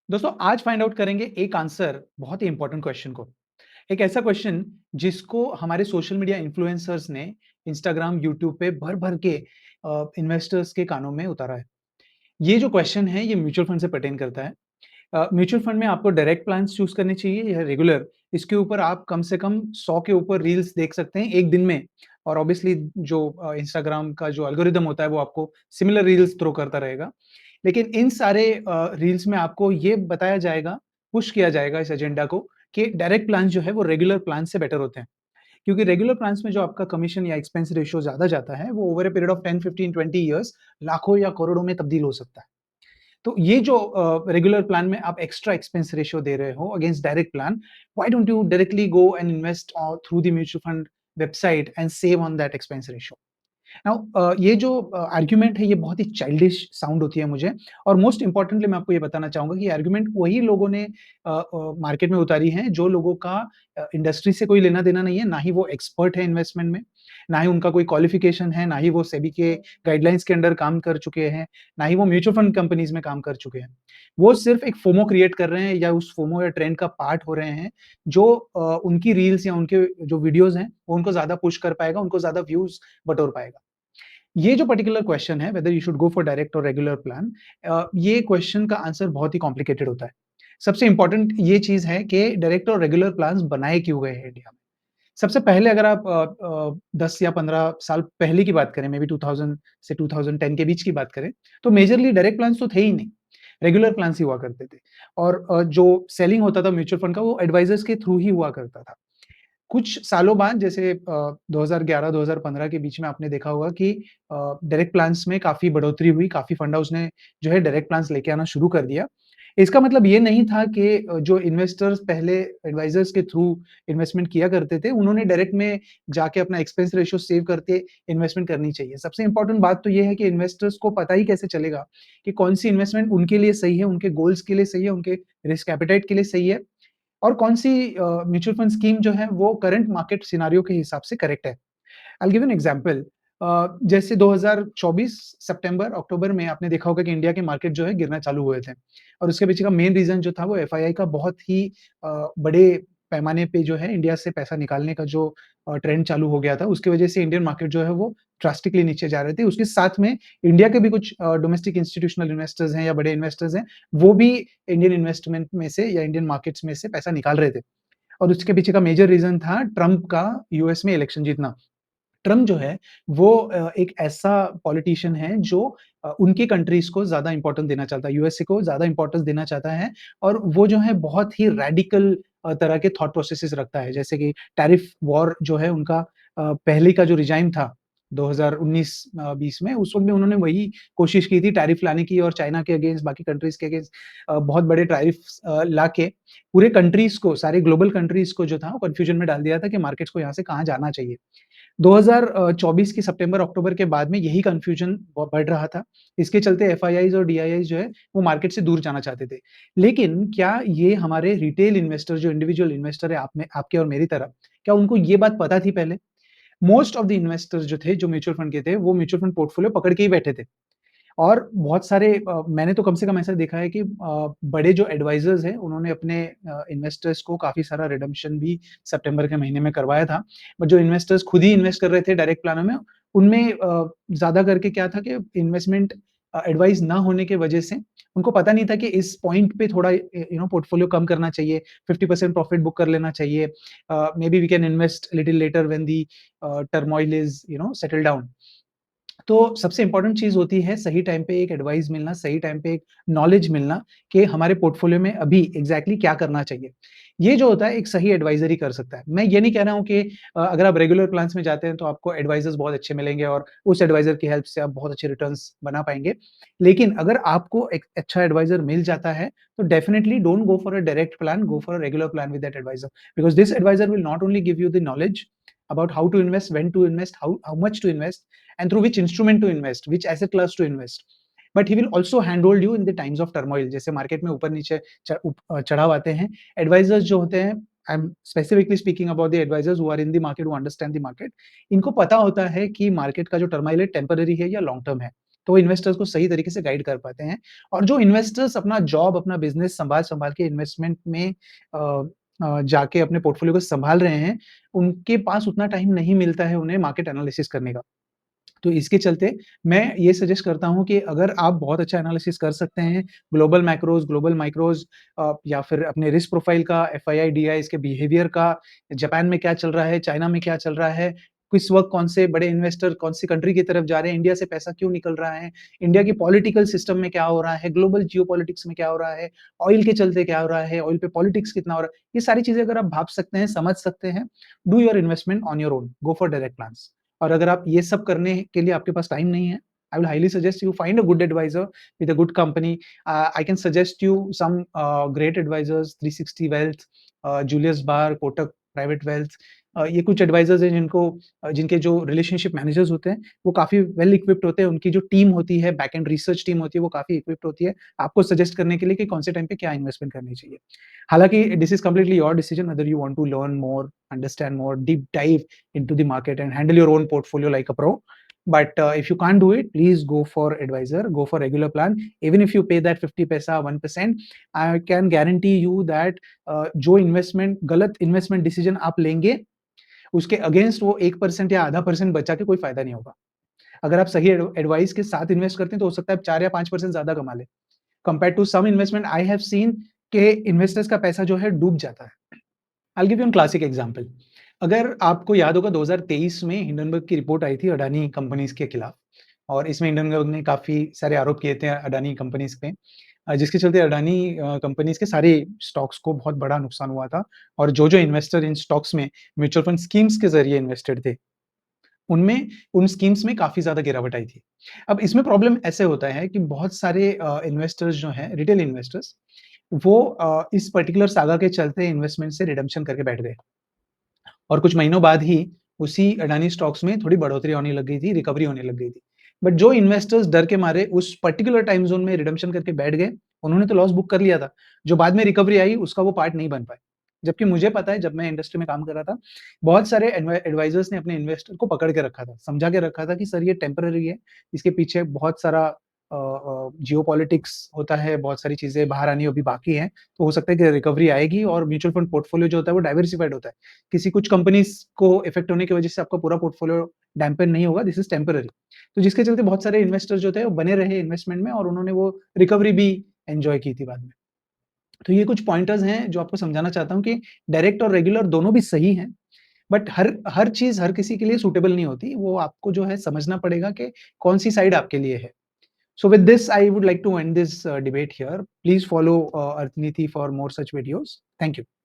दोस्तों आज find out करेंगे एक आंसर बहुत ही इंपॉर्टेंट क्वेश्चन को। एक ऐसा क्वेश्चन जिसको हमारे सोशल मीडिया इन्फ्लुएंसर्स ने इंस्टाग्राम, यूट्यूब पे भर-भर के इन्वेस्टर्स के कानों में उतारा है। ये जो क्वेश्चन है ये म्यूचुअल फंड से पर्टेन करता है। म्यूचुअल फंड में आपको डायरेक्ट प्लान्स चूज़ करने चाहिए या रेगुलर? इसके ऊपर आप कम से कम 100 के ऊपर रील्स देख सकते हैं 1 दिन में और ऑब्वियसली जो इंस्टाग्राम का जो एल्गोरिदम होता है वो आपको सिमिलर रील्स थ्रो करता रहेगा। लेकिन इन सारे रील्स में आपको ये बताया जाएगा, पुश किया जाएगा इस एजेंडा को कि डायरेक्ट प्लान जो है वो रेगुलर प्लान से बेटर होते हैं। क्योंकि रेगुलर प्लान्स में जो आपका कमीशन या एक्सपेंस रेशियो ज़्यादा जाता है, वो over a period of 10, 15, 20 years लाखों या करोड़ों में तब्दील हो सकता है। तो ये जो रेगुलर प्लान में आप एक्स्ट्रा एक्सपेंस रेशियो दे रहे हो against direct plan, why don't you directly go and invest through the mutual fund website and save on that expense ratio? Now ये जो आर्गुमेंट है ये बहुत ही चाइल्डिश साउंड होती है मुझे और मोस्ट इम्पोर्टेंटली मैं आपको ये बताना चाहूँगा कि ये आर्गुमेंट वही लोगों ने मार्केट में उतारी हैं जो लोगों का इंडस्ट्री से कोई लेना-देना नहीं है, ना ही वो एक्सपर्ट है इन्वेस्टमेंट में, ना ही उनका कोई क्वालिफिकेशन है, ना ही वो सेबी के गाइडलाइंस के अंडर काम कर चुके हैं, ना ही वो म्यूचुअल फंड कंपनीज़ में काम कर चुके हैं। वो सिर्फ़ एक फोमो क्रिएट कर रहे हैं या उस फोमो या ट्रेंड का पार्ट हो रहे हैं, जो उनकी रील्स या उनके जो वीडियोज़ हैं, वो उनको ज़्यादा पुश कर पाएगा, उनको ज़्यादा व्यूज़ बटोर पाएगा। ये जो पर्टिकुलर क्वेश्चन है whether you should go for direct और रेगुलर प्लान, ये क्वेश्चन का आंसर बहुत ही कॉम्प्लिकेटेड होता है। सबसे इम्पोर्टेंट ये चीज़ है कि डायरेक्ट और रेगुलर प्लान्स बनाए क्यों गए हैं इंडिया में? सबसे पहले अगर आप 10 या 15 साल पहले की बात करें, मे बी 2000 से 2010 के बीच की बात करें, तो मेजरली डायरेक्ट प्लान्स तो थे ही नहीं, रेगुलर प्लान्स ही हुआ करते थे और जो सेलिंग होता था म्यूचुअल फंड का वो एडवाइजर्स के थ्रू ही हुआ करता था। कुछ सालों बाद जैसे 2011-2015 के बीच में आपने देखा होगा कि डायरेक्ट प्लान्स में काफ़ी बढ़ोतरी हुई, काफ़ी फंड हाउस ने जो है डायरेक्ट प्लान्स लेके आना शुरू कर दिया। इसका मतलब ये नहीं था कि जो इन्वेस्टर्स पहले एडवाइज़र्स के थ्रू इन्वेस्टमेंट किया करते थे, उन्होंने डायरेक्ट में जाके अपना एक्सपेंस रेशियो सेव करके इन्वेस्टमेंट करनी चाहिए। सबसे इम्पोर्टेंट बात तो ये है कि इन्वेस्टर्स को पता ही कैसे चलेगा कि कौन-सी इन्वेस्टमेंट उनके लिए सही है, उनके गोल्स के लिए सही है, उनके रिस्क एपेटाइट के लिए सही है और कौन-सी म्यूचुअल फंड स्कीम जो है वो करंट मार्केट सिनेरियो के हिसाब से करेक्ट है। I will give an example. जैसे 2024 सितंबर, अक्टूबर में आपने देखा होगा कि इंडिया के मार्केट जो है गिरना चालू हुए थे और उसके पीछे का मेन रीज़न जो था वो एफआईआई का बहुत ही बड़े पैमाने पे जो है इंडिया से पैसा निकालने का जो ट्रेंड चालू हो गया था, उसकी वजह से इंडियन मार्केट जो है वो ड्रास्टिकली नीचे जा रहे थे। उसके साथ में इंडिया के भी कुछ डोमेस्टिक इंस्टीट्यूशनल इन्वेस्टर्स हैं या बड़े इन्वेस्टर्स हैं, वो भी इंडियन इन्वेस्टमेंट में से या इंडियन मार्केट्स में से पैसा निकाल रहे थे और उसके पीछे का मेजर रीज़न था ट्रम्प का यूएस में इलेक्शन जीतना। ट्रम्प जो है वो एक ऐसा पॉलिटिशियन है जो उनकी कंट्रीज़ को ज़्यादा इम्पोर्टेंस देना चाहता है, यूएसए को ज़्यादा इम्पोर्टेंस देना चाहता है और वो जो है बहुत ही रैडिकल तरह के थॉट प्रोसेसेस रखता है। जैसे कि टैरिफ वॉर जो है उनका पहले का जो रिजाइम था 2019 20 में उस वक़्त भी उन्होंने वही कोशिश की थी टैरिफ लाने की और चाइना के अगेंस्ट बाकी कंट्रीज़ के अगेंस्ट बहुत बड़े टैरिफ्स लाके पूरे कंट्रीज़ को, सारे ग्लोबल कंट्रीज़ को जो था वो कन्फ्यूजन में डाल दिया था कि मार्केट्स को यहाँ से कहाँ जाना चाहिए। 2024 की सितंबर-अक्टूबर के बाद में यही कन्फ्यूजन बढ़ रहा था। इसके चलते एफआईआईज़ और डीआईआईज़ जो है, वो मार्केट से दूर जाना चाहते थे। लेकिन क्या ये हमारे रिटेल इन्वेस्टर जो इंडिविजुअल इन्वेस्टर है आप में आपके और मेरी तरह, क्या उनको ये बात पता थी पहले? मोस्ट ऑफ द इन्वेस्टर्स जो थे, जो म्यूचुअल फंड के थे, वो म्यूचुअल फंड पोर्टफोलियो पकड़ के ही बैठे थे। और बहुत सारे मैंने तो कम से कम ऐसा देखा है कि बड़े जो एडवाइज़र्स हैं, उन्होंने अपने इन्वेस्टर्स को काफ़ी सारा रिडेम्पशन भी सितंबर के महीने में करवाया था। बट जो इन्वेस्टर्स खुद ही इन्वेस्ट कर रहे थे डायरेक्ट प्लानों में, उनमें ज़्यादा करके क्या था कि इन्वेस्टमेंट एडवाइस ना होने की वजह से उनको पता नहीं था कि इस पॉइंट पे थोड़ा पोर्टफोलियो कम करना चाहिए, 50% प्रॉफिट बुक कर लेना चाहिए। Maybe we can invest little later when the turmoil is settle down. तो सबसे इम्पोर्टेंट चीज़ होती है सही टाइम पे एक एडवाइस मिलना, सही टाइम पे एक नॉलेज मिलना कि हमारे पोर्टफोलियो में अभी एग्ज़ैक्टली क्या करना चाहिए। ये जो होता है एक सही एडवाइज़र ही कर सकता है। मैं ये नहीं कह रहा हूँ कि अगर आप रेगुलर प्लान्स में जाते हैं तो आपको एडवाइज़र्स बहुत अच्छे मिलेंगे और उस एडवाइज़र की हेल्प से आप बहुत अच्छे रिटर्न्स बना पाएँगे। लेकिन अगर आपको एक अच्छा एडवाइज़र मिल जाता है तो definitely don't go for a direct plan, go for a regular plan with that advisor because this advisor will not only give you the knowledge about how to invest, when to invest, how much to invest, and through which instrument to invest, which asset class to invest. But he will also handhold you in the times of turmoil. जैसे market में ऊपर नीचे चढ़ाव आते हैं, advisers जो होते हैं, I am specifically speaking about the advisors who are in the market, who understand the market, इनको पता होता है कि मार्केट का जो टर्माइल है टेम्पररी है या लॉन्ग टर्म है। तो इन्वेस्टर्स को सही तरीके से गाइड कर पाते हैं और जो इन्वेस्टर्स अपना जॉब, अपना बिज़नेस सँभाल-सँभाल के इन्वेस्टमेंट में जाके अपने पोर्टफोलियो को सँभाल रहे हैं, उनके पास उतना टाइम नहीं मिलता है उन्हें मार्केट एनालिसिस करने का। तो इसके चलते मैं ये सजेस्ट करता हूँ कि अगर आप बहुत अच्छा एनालिसिस कर सकते हैं, ग्लोबल मैक्रोज़, ग्लोबल माइक्रोज़ या फिर अपने रिस्क प्रोफाइल का, एफआईआई, डीआईज़ के बिहेवियर का, जापान में क्या चल रहा है, चाइना में क्या चल रहा है, किस वक़्त कौन से बड़े इन्वेस्टर कौन-सी कंट्री की तरफ जा रहे हैं, इंडिया से पैसा क्यों निकल रहा है, इंडिया की पॉलिटिकल सिस्टम में क्या हो रहा है, ग्लोबल जियोपॉलिटिक्स में क्या हो रहा है, ऑयल के चलते क्या हो रहा है, ऑयल पे पॉलिटिक्स कितना हो रहा है, ये सारी चीज़ें अगर आप भाप सकते हैं, समझ सकते हैं, do your investment on your own, go for direct plans. और अगर आप ये सब करने के लिए आपके पास टाइम नहीं है, I will highly suggest you find a good advisor with a good company. I can suggest you some great advisors, 360 Wealth, Julius Baer, Kotak Private Wealth. ये कुछ एडवाइजर्स हैं जिनके जो रिलेशनशिप मैनेजर्स होते हैं, वो काफ़ी वेल इक्विप्ड होते हैं। उनकी जो टीम होती है, बैक एंड रिसर्च टीम होती है, वो काफ़ी इक्विप्ड होती है, आपको सजेस्ट करने के लिए कि कौन से टाइम पे क्या इन्वेस्टमेंट करनी चाहिए। हालाँकि this is completely your decision whether you want to learn more, understand more, deep dive into the market and handle your own portfolio like a pro. But if you can't do it, please go for advisor, go for regular plan. Even if you pay that 50 paisa, 1%, I can guarantee you that जो investment गलत investment decision आप लेंगे, उसके against वो 1% या आधा percent बचा के कोई फायदा नहीं होगा। अगर आप सही एडवाइस के साथ इन्वेस्ट करते हैं, तो हो सकता है आप 4 या 5% ज़्यादा कमा लें। Compared to some investment I have seen के इन्वेस्टर्स का पैसा जो है डूब जाता है। I will give you an classic example. अगर आपको याद होगा 2023 में हिंडनबर्ग की रिपोर्ट आई थी अडानी कंपनीज़ के खिलाफ और इसमें हिंडनबर्ग ने काफ़ी सारे आरोप किए थे अडानी कंपनीज़ पे जिसके चलते अडानी कंपनीज़ के सारे स्टॉक्स को बहुत बड़ा नुकसान हुआ था और जो-जो इन्वेस्टर इन स्टॉक्स में म्यूचुअल फंड स्कीम्स के ज़रिए इन्वेस्टेड थे, उनमें उन स्कीम्स में काफ़ी ज़्यादा गिरावट आई थी। अब इसमें प्रॉब्लम ऐसे होता है कि बहुत सारे इन्वेस्टर्स जो हैं, रिटेल इन्वेस्टर्स, वो इस पर्टिकुलर सागा के चलते इन्वेस्टमेंट से रिडेम्पशन करके बैठ गए। और कुछ महीनों बाद ही उसी अडानी स्टॉक्स में थोड़ी बढ़ोतरी होने लग गई थी, रिकवरी होने लग गई थी। बट जो इन्वेस्टर्स डर के मारे उस पर्टिकुलर टाइम ज़ोन में रिडेम्पशन करके बैठ गए, उन्होंने तो लॉस बुक कर लिया था। जो बाद में रिकवरी आई उसका वो पार्ट नहीं बन पाए। जबकि मुझे पता है जब मैं इंडस्ट्री में काम कर रहा था, बहुत सारे एडवाइज़र्स ने अपने इन्वेस्टर को पकड़ के रखा था, समझा के रखा था कि सर ये टेम्परेरी है, इसके पीछे बहुत सारा जियोपॉलिटिक्स होता है, बहुत सारी चीज़ें बाहर आनी अभी बाकी हैं। तो हो सकता है कि रिकवरी आएगी और म्यूचुअल फंड पोर्टफोलियो जो होता है वो डाइवर्सिफाइड होता है। किसी कुछ कंपनीज़ को इफ़ेक्ट होने की वजह से आपका पूरा पोर्टफोलियो डैम्पन नहीं होगा, दिस इज़ टेम्परेरी। तो जिसके चलते बहुत सारे इन्वेस्टर जो थे वो बने रहे इन्वेस्टमेंट में और उन्होंने वो रिकवरी भी एन्जॉय की थी बाद में। तो ये कुछ पॉइंटर्स हैं जो आपको समझाना चाहता हूँ कि डायरेक्ट और रेगुलर दोनों भी सही हैं, बट हर हर चीज़ हर किसी के लिए सूटेबल नहीं होती। वो आपको जो है समझना पड़ेगा कि कौन-सी साइड आपके लिए है। So with this, I would like to end this debate here. Please follow Arthniti for more such videos. Thank you.